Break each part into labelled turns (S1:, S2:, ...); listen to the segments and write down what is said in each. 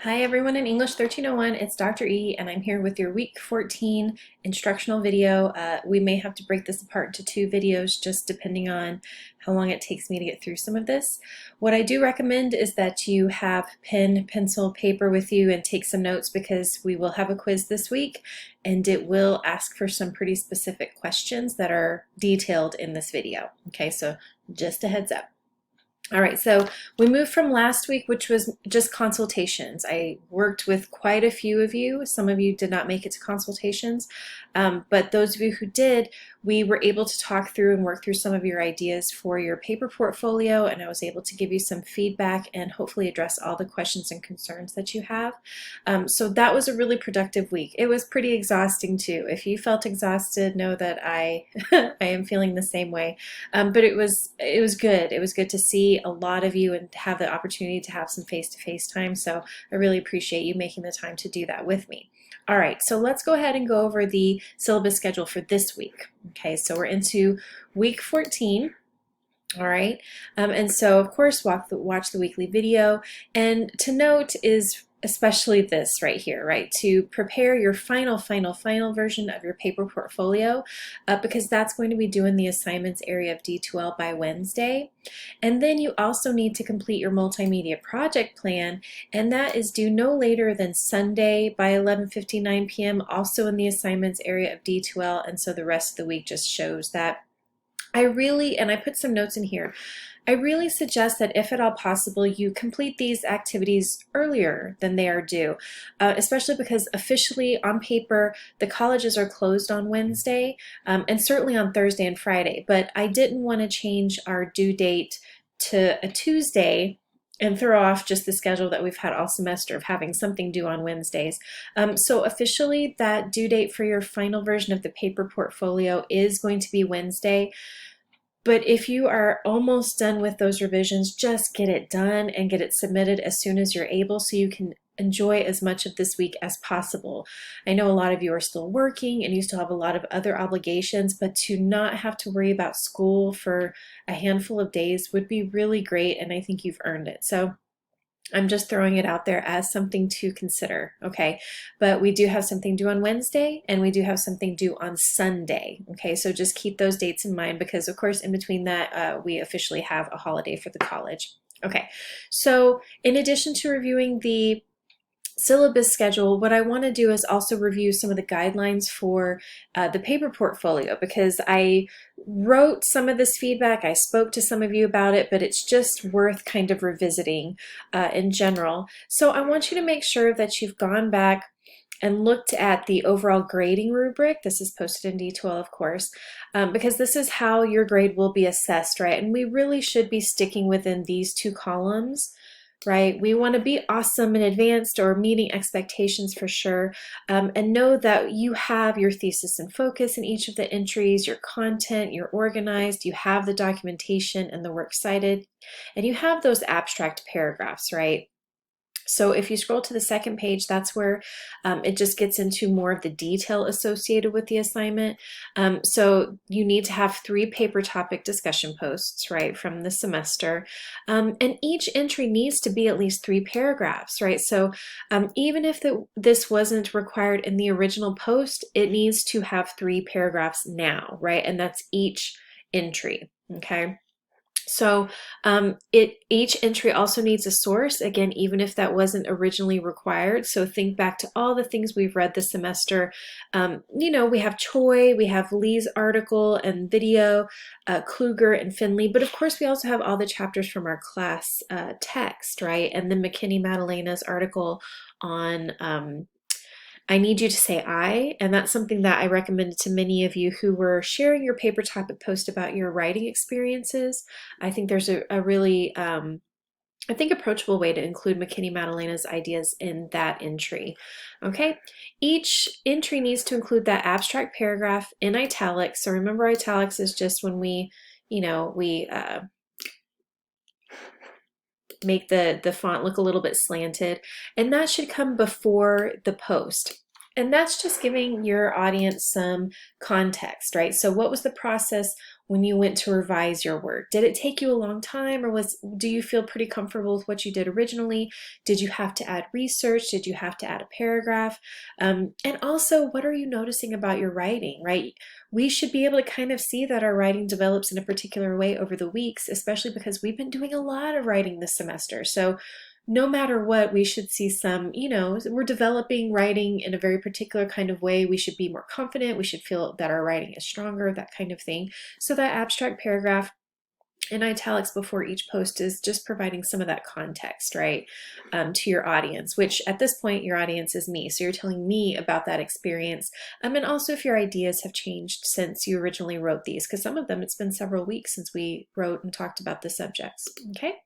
S1: Hi everyone in English 1301, it's Dr. E and I'm here with your week 14 instructional video. We may have to break this apart into two videos just depending on how long it takes me to get through some of this. What I do recommend is that you have pen, pencil, paper with you and take some notes because we will have a quiz this week and it will ask for some pretty specific questions that are detailed in this video. Okay, so just a heads up. All right, so we moved from last week, which was just consultations. I worked with quite a few of you. Some of you did not make it to consultations, but those of you who did, we were able to talk through and work through some of your ideas for your paper portfolio, and I was able to give you some feedback and hopefully address all the questions and concerns that you have. So that was a really productive week. It was pretty exhausting too. If you felt exhausted, know that I I am feeling the same way. But it was good. It was good to see a lot of you and have the opportunity to have some face-to-face time. So I really appreciate you making the time to do that with me. All right, so let's go ahead and go over the syllabus schedule for this week. Okay, so we're into week 14. All right, and so of course watch the weekly video. And to note is especially this right here, right? To prepare your final version of your paper portfolio, because that's going to be due in the assignments area of D2L by Wednesday. And then you also need to complete your multimedia project plan, and that is due no later than Sunday by 11:59 p.m. also in the assignments area of D2L, and so the rest of the week just shows that. And I put some notes in here, I really suggest that if at all possible, you complete these activities earlier than they are due, especially because officially on paper, the colleges are closed on Wednesday, and certainly on Thursday and Friday, but I didn't want to change our due date to a Tuesday and throw off just the schedule that we've had all semester of having something due on Wednesdays. So officially that due date for your final version of the paper portfolio is going to be Wednesday. But if you are almost done with those revisions, just get it done and get it submitted as soon as you're able so you can enjoy as much of this week as possible. I know a lot of you are still working and you still have a lot of other obligations, but to not have to worry about school for a handful of days would be really great, and I think you've earned it. So I'm just throwing it out there as something to consider, okay? But we do have something due on Wednesday and we do have something due on Sunday, okay? So just keep those dates in mind because, of course, in between that, we officially have a holiday for the college. Okay, so in addition to reviewing the syllabus schedule, what I want to do is also review some of the guidelines for the paper portfolio because I wrote some of this feedback, I spoke to some of you about it, but it's just worth kind of revisiting in general. So I want you to make sure that you've gone back and looked at the overall grading rubric. This is posted in D2L, of course, because this is how your grade will be assessed, right? And we really should be sticking within these two columns, right? We want to be awesome and advanced or meeting expectations for sure, and know that you have your thesis and focus in each of the entries, your content, you're organized, you have the documentation and the works cited, and you have those abstract paragraphs, right? So if you scroll to the second page, that's where it just gets into more of the detail associated with the assignment. So you need to have 3 paper topic discussion posts, right, from the semester. And each entry needs to be at least 3 paragraphs, right? So even if this wasn't required in the original post, it needs to have 3 paragraphs now, right? And that's each entry, okay? So each entry also needs a source, again, even if that wasn't originally required. So think back to all the things we've read this semester. You know, we have Choi, we have Lee's article and video, Kluger and Finley, but of course we also have all the chapters from our class text, right? And then McKinney-Madalena's article on I need you to say I, and that's something that I recommended to many of you who were sharing your paper topic post about your writing experiences. I think there's a really, I think, approachable way to include McKinney-Madalena's ideas in that entry. Okay, each entry needs to include that abstract paragraph in italics. So remember, italics is just when we, you know, make the font look a little bit slanted, and that should come before the post. And that's just giving your audience some context, right? So what was the process when you went to revise your work? Did it take you a long time, or do you feel pretty comfortable with what you did originally? Did you have to add research? Did you have to add a paragraph? And also, what are you noticing about your writing, right? We should be able to kind of see that our writing develops in a particular way over the weeks, especially because we've been doing a lot of writing this semester. So no matter what, we should see some, we're developing writing in a very particular kind of way. We should be more confident. We should feel that our writing is stronger, that kind of thing. So that abstract paragraph in italics before each post is just providing some of that context, right, to your audience, which at this point, your audience is me. So you're telling me about that experience. And also if your ideas have changed since you originally wrote these, because some of them, it's been several weeks since we wrote and talked about the subjects, okay?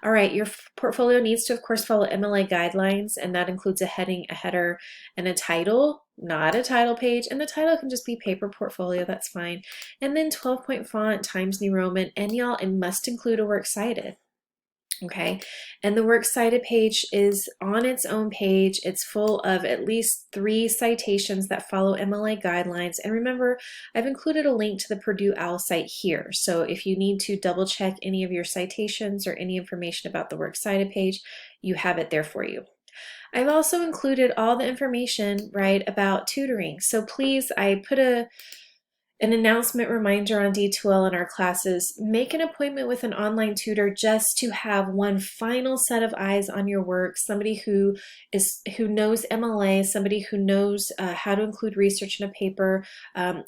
S1: All right, your portfolio needs to, of course, follow Mla Guidelines, and that includes a heading, a header, and a title, not a title page. And the title can just be paper portfolio, that's fine. And then 12-point font, Times New Roman, and y'all, it must include a works cited. Okay, and the works cited page is on its own page. It's full of at least 3 citations that follow Mla guidelines. And remember, I've included a link to the Purdue OWL site here. So if you need to double check any of your citations or any information about the works cited page, you have it there for you. I've also included all the information, right, about tutoring. So please, I put an announcement reminder on D2L in our classes. Make an appointment with an online tutor just to have one final set of eyes on your work, somebody who knows MLA, somebody who knows how to include research in a paper,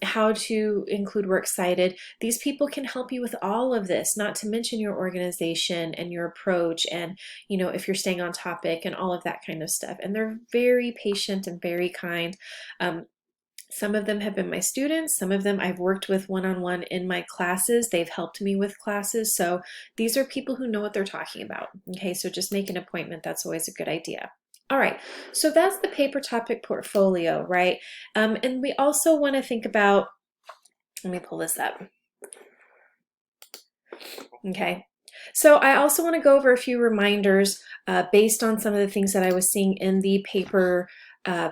S1: how to include works cited. These people can help you with all of this, not to mention your organization and your approach and, if you're staying on topic and all of that kind of stuff. And they're very patient and very kind. Some of them have been my students. Some of them I've worked with one-on-one in my classes. They've helped me with classes. So these are people who know what they're talking about. Okay, so just make an appointment. That's always a good idea. All right, so that's the paper topic portfolio, right? And we also want to think about, let me pull this up. Okay, so I also want to go over a few reminders based on some of the things that I was seeing in the paper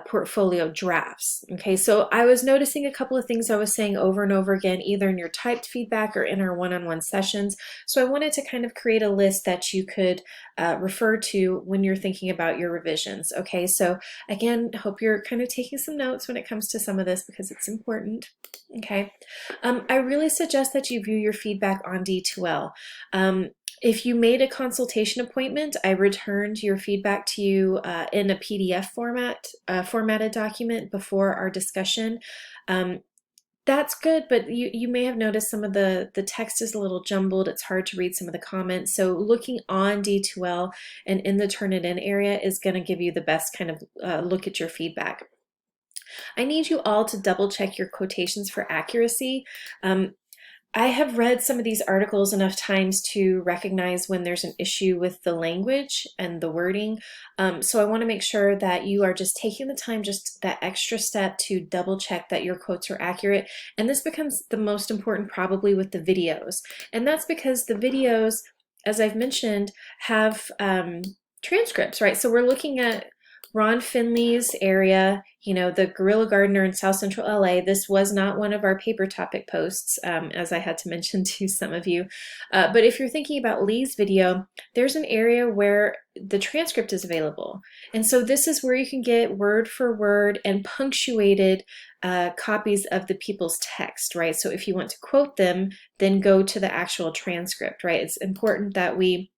S1: portfolio drafts. Okay, so I was noticing a couple of things I was saying over and over again, either in your typed feedback or in our one-on-one sessions. So I wanted to kind of create a list that you could refer to when you're thinking about your revisions. Okay, so again, hope you're kind of taking some notes when it comes to some of this because it's important. Okay, I really suggest that you view your feedback on D2L. If you made a consultation appointment, I returned your feedback to you in a PDF formatted document before our discussion. That's good, but you may have noticed some of the text is a little jumbled. It's hard to read some of the comments. So looking on D2L and in the Turnitin area is going to give you the best kind of look at your feedback. I need you all to double check your quotations for accuracy. I have read some of these articles enough times to recognize when there's an issue with the language and the wording. So I want to make sure that you are just taking the time, just that extra step to double check that your quotes are accurate. And this becomes the most important probably with the videos. And that's because the videos, as I've mentioned, have transcripts, right? So we're looking at Ron Finley's area, the Guerrilla Gardener in South Central LA. This was not one of our paper topic posts, as I had to mention to some of you. But if you're thinking about Lee's video, there's an area where the transcript is available. And so this is where you can get word for word and punctuated copies of the people's text, right? So if you want to quote them, then go to the actual transcript, right? It's important that we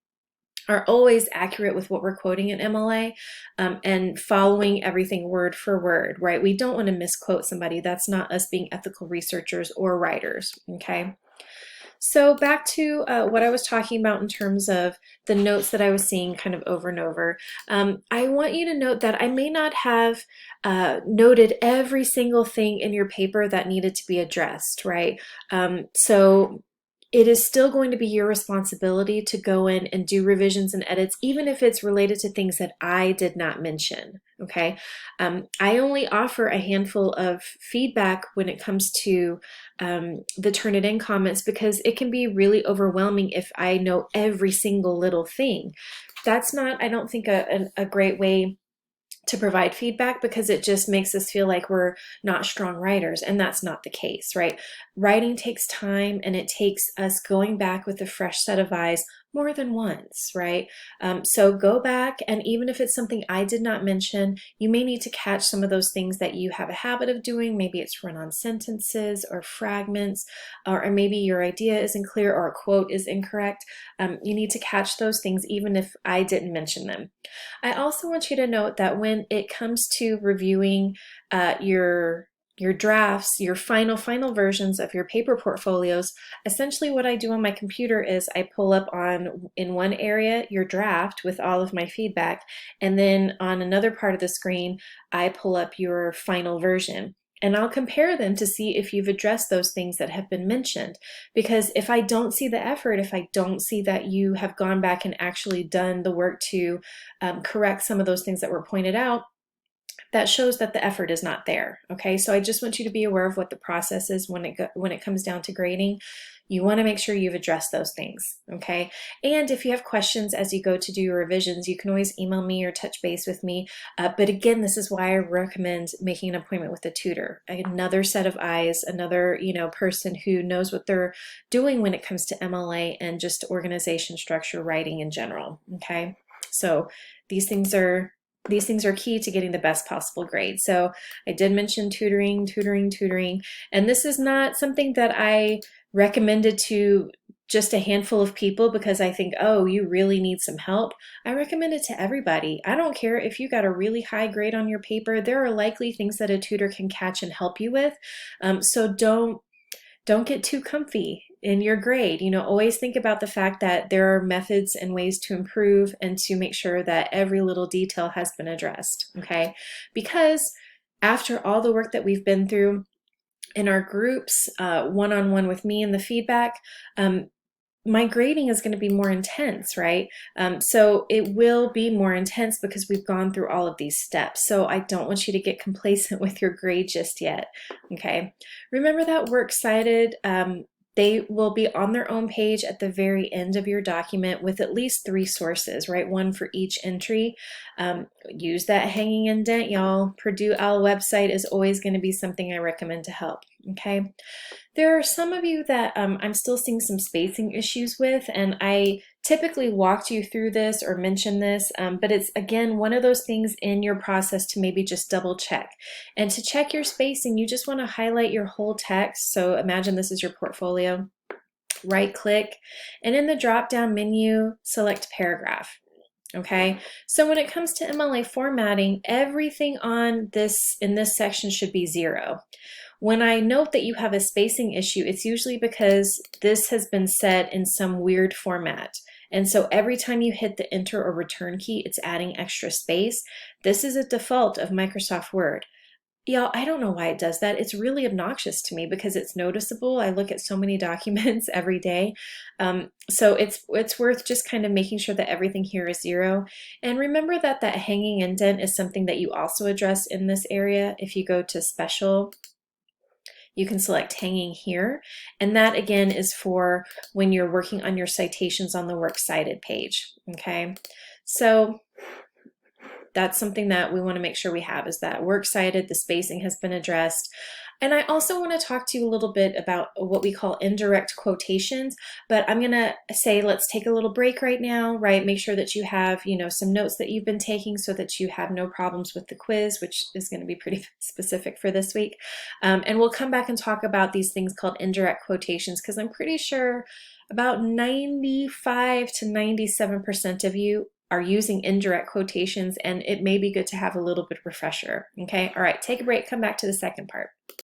S1: are always accurate with what we're quoting in MLA and following everything word for word, right? We don't want to misquote somebody. That's not us being ethical researchers or writers, okay? So back to what I was talking about in terms of the notes that I was seeing kind of over and over. I want you to note that I may not have noted every single thing in your paper that needed to be addressed, right? So it is still going to be your responsibility to go in and do revisions and edits, even if it's related to things that I did not mention, okay? I only offer a handful of feedback when it comes to the Turnitin comments because it can be really overwhelming if I know every single little thing. That's not, I don't think, a great way to provide feedback because it just makes us feel like we're not strong writers, and that's not the case, right? Writing takes time, and it takes us going back with a fresh set of eyes more than once, right? So go back, and even if it's something I did not mention, you may need to catch some of those things that you have a habit of doing. Maybe it's run-on sentences or fragments, or maybe your idea isn't clear or a quote is incorrect. You need to catch those things even if I didn't mention them. I also want you to note that when it comes to reviewing your drafts, your final versions of your paper portfolios, essentially what I do on my computer is I pull up in one area your draft with all of my feedback, and then on another part of the screen I pull up your final version. And I'll compare them to see if you've addressed those things that have been mentioned. Because if I don't see the effort, if I don't see that you have gone back and actually done the work to correct some of those things that were pointed out, that shows that the effort is not there. Okay, so I just want you to be aware of what the process is when it comes down to grading. You want to make sure you've addressed those things. Okay, and if you have questions as you go to do your revisions, you can always email me or touch base with me. But again, this is why I recommend making an appointment with a tutor, another set of eyes, another person who knows what they're doing when it comes to MLA and just organization, structure, writing in general. Okay, so these things are key to getting the best possible grade. So I did mention tutoring, and this is not something that I recommended to just a handful of people because I think, oh, you really need some help. I recommend it to everybody. I don't care if you got a really high grade on your paper. There are likely things that a tutor can catch and help you with. So don't get too comfy in your grade. Always think about the fact that there are methods and ways to improve and to make sure that every little detail has been addressed, okay? Because after all the work that we've been through in our groups, one-on-one with me and the feedback, my grading is going to be more intense, right? So it will be more intense because we've gone through all of these steps. So I don't want you to get complacent with your grade just yet, okay? Remember that works cited. They will be on their own page at the very end of your document with at least 3 sources, right? One for each entry. Use that hanging indent, y'all. Purdue OWL website is always going to be something I recommend to help, okay? There are some of you that I'm still seeing some spacing issues with, and I typically walked you through this or mentioned this, but it's, again, one of those things in your process to maybe just double check. And to check your spacing, you just want to highlight your whole text. So imagine this is your portfolio. Right click, and in the drop-down menu, select paragraph. Okay, so when it comes to MLA formatting, everything in this section should be 0. When I note that you have a spacing issue, it's usually because this has been set in some weird format. And so every time you hit the enter or return key, it's adding extra space. This is a default of Microsoft Word. Y'all, I don't know why it does that. It's really obnoxious to me because it's noticeable. I look at so many documents every day. So it's worth just kind of making sure that everything here is 0. And remember that hanging indent is something that you also address in this area. If you go to Special, you can select hanging here, and that again is for when you're working on your citations on the Works Cited page, okay? So that's something that we want to make sure we have, is that Works Cited, the spacing has been addressed. And I also want to talk to you a little bit about what we call indirect quotations, but I'm going to say let's take a little break right now, right? Make sure that you have, some notes that you've been taking so that you have no problems with the quiz, which is going to be pretty specific for this week. And we'll come back and talk about these things called indirect quotations, because I'm pretty sure about 95 to 97% of you are using indirect quotations, and it may be good to have a little bit of refresher, okay? All right, take a break, come back to the second part.